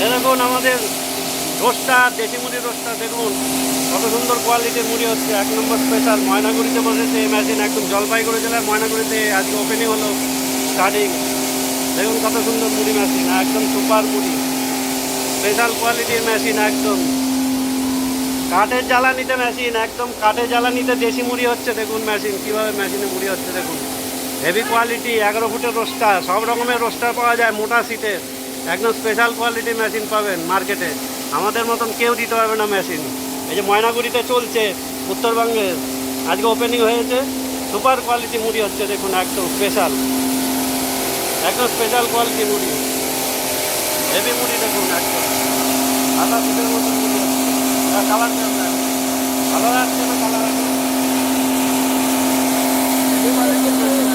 এ দেখুন আমাদের রোস্টার, দেশি মুড়ির রোস্টার দেখুন কত সুন্দর কোয়ালিটির মুড়ি হচ্ছে। 1 নম্বর স্পেশাল ময়নাগুড়িতে বসেছে এই মেশিন, একদম জলপাইগুড়ি জেলার ময়নাগুড়িতে আজকে ওপেনিং হলো, স্টার্টিং। দেখুন কত সুন্দর মুড়ি মেশিন, একদম সুপার মুড়ি, স্পেশাল কোয়ালিটির মেশিন, একদম কাঠের জ্বালানিতে মেশিন, একদম কাঠের জ্বালানিতে দেশি মুড়ি হচ্ছে। দেখুন মেশিন কীভাবে মেশিনে মুড়ি হচ্ছে দেখুন, হেভি কোয়ালিটি। 11 ফুটের রোস্টার, সব রকমের রোস্টার পাওয়া যায়, মোটা সিটের, একদম স্পেশাল কোয়ালিটির মেশিন পাবেন মার্কেটে। আমাদের মতন কেউ দিতে পারবে না মেশিন। এই যে ময়নাগুড়িতে চলছে, উত্তরবঙ্গের, আজকে ওপেনিং হয়েছে। সুপার কোয়ালিটি মুড়ি হচ্ছে দেখুন, একদম স্পেশাল, একদম স্পেশাল কোয়ালিটি মুড়ি, হেভি মুড়ি দেখুন, একদম আধা ফুটের মতন মুড়ি হচ্ছে। কালার ভালো লাগছে না, কালার আছে, হেভি কোয়ালিটির মেশিন।